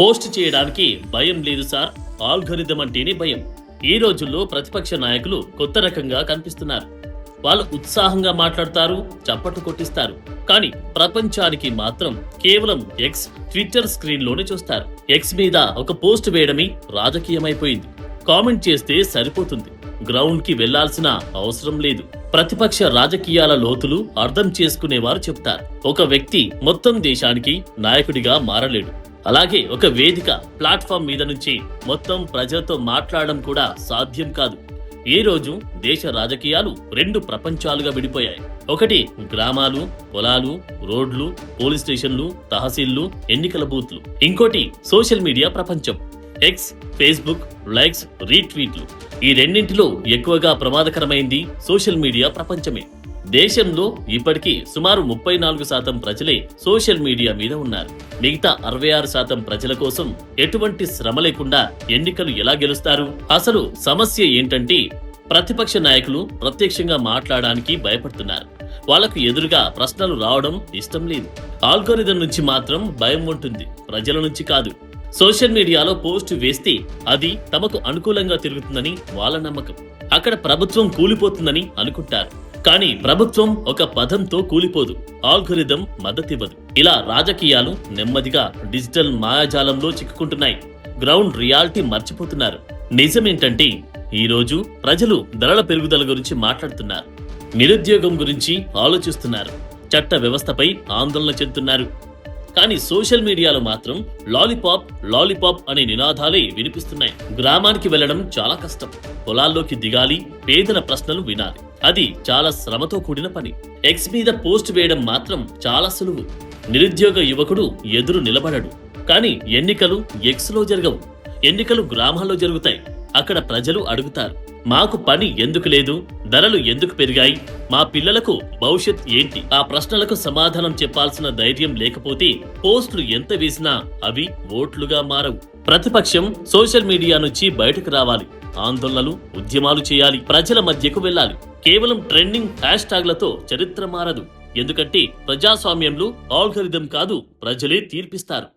Post చేయడానికి భయం లేదు సార్, ఆల్గోరిథం అంటేనే భయం. ఈ రోజుల్లో ప్రతిపక్ష నాయకులు కొత్త రకంగా కనిపిస్తున్నారు. వాళ్ళు ఉత్సాహంగా మాట్లాడతారు, చప్పట్లు కొట్టిస్తారు. కానీ ప్రపంచానికి మాత్రం కేవలం ఎక్స్, ట్విట్టర్ స్క్రీన్లోనే చూస్తారు. ఎక్స్ మీద ఒక పోస్ట్ వేయడమే రాజకీయమైపోయింది. కామెంట్ చేస్తే సరిపోతుంది, గ్రౌండ్ కి వెళ్లాల్సిన అవసరం లేదు. ప్రతిపక్ష రాజకీయాల లోతులు అర్థం చేసుకునేవారు చెప్తారు, ఒక వ్యక్తి మొత్తం దేశానికి నాయకుడిగా మారలేడు. అలాగే ఒక వేదిక, ప్లాట్ఫామ్ మీద నుంచి మొత్తం ప్రజలతో మాట్లాడడం కూడా సాధ్యం కాదు. ఈ రోజు దేశ రాజకీయాలు రెండు ప్రపంచాలుగా విడిపోయాయి. ఒకటి గ్రామాలు, పొలాలు, రోడ్లు, పోలీస్ స్టేషన్లు, తహసీళ్లు, ఎన్నికల బూత్లు. ఇంకోటి సోషల్ మీడియా ప్రపంచం. ఎక్స్, ఫేస్బుక్, లైక్స్, రీట్వీట్లు. ఈ రెండింటిలో ఎక్కువగా ప్రమాదకరమైంది సోషల్ మీడియా ప్రపంచమే. దేశంలో ఇప్పటికీ సుమారు 34% ప్రజలే సోషల్ మీడియా మీద ఉన్నారు. మిగతా 66% ప్రజల కోసం ఎటువంటి శ్రమ లేకుండా ఎన్నికలు ఎలా గెలుస్తారు? అసలు సమస్య ఏంటంటే ప్రతిపక్ష నాయకులు ప్రత్యక్షంగా మాట్లాడడానికి భయపడుతున్నారు. వాళ్లకు ఎదురుగా ప్రశ్నలు రావడం ఇష్టం లేదు. ఆల్గోరిథం నుంచి మాత్రం భయం ఉంటుంది, ప్రజల నుంచి కాదు. సోషల్ మీడియాలో పోస్ట్ వేస్తే అది తమకు అనుకూలంగా తిరుగుతుందని వాళ్ళ నమ్మకం. అక్కడ ప్రభుత్వం కూలిపోతుందని అనుకుంటారు. కానీ ప్రభుత్వం ఒక పదంతో కూలిపోదు, ఆల్గోరిథం మద్దతివ్వదు. ఇలా రాజకీయాలు నెమ్మదిగా డిజిటల్ మాయాజాలంలో చిక్కుకుంటున్నాయి. గ్రౌండ్ రియాలిటీ మర్చిపోతున్నారు. నిజమేంటంటే ఈ రోజు ప్రజలు ధరల పెరుగుదల గురించి మాట్లాడుతున్నారు, నిరుద్యోగం గురించి ఆలోచిస్తున్నారు, చట్ట వ్యవస్థపై ఆందోళన చెందుతున్నారు. కానీ సోషల్ మీడియాలో మాత్రం లాలీపాప్ లాలీపాప్ అనే నినాదాలే వినిపిస్తున్నాయి. గ్రామానికి వెళ్లడం చాలా కష్టం, పొలాల్లోకి దిగాలి, పేదల ప్రశ్నలు వినాలి. అది చాలా శ్రమతో కూడిన పని. ఎక్స్ మీద పోస్ట్ వేయడం మాత్రం చాలా సులువు. నిరుద్యోగ యువకుడు ఎదురు నిలబడడు. కానీ ఎన్నికలు ఎక్స్ లో జరగవు, ఎన్నికలు గ్రామాల్లో జరుగుతాయి. అక్కడ ప్రజలు అడుగుతారు, మాకు పని ఎందుకు లేదు, ధరలు ఎందుకు పెరిగాయి, మా పిల్లలకు భవిష్యత్ ఏంటి? ఆ ప్రశ్నలకు సమాధానం చెప్పాల్సిన ధైర్యం లేకపోతే పోస్టులు ఎంత వేసినా అవి ఓట్లుగా మారవు. ప్రతిపక్షం సోషల్ మీడియా నుంచి బయటకు రావాలి, ఆందోళనలు, ఉద్యమాలు చేయాలి, ప్రజల మధ్యకు వెళ్ళాలి. కేవలం ట్రెండింగ్ హ్యాష్ ట్యాగ్లతో చరిత్ర మారదు. ఎందుకంటే ప్రజాస్వామ్యంలో ఆల్గోరిథం కాదు, ప్రజలే తీర్పిస్తారు.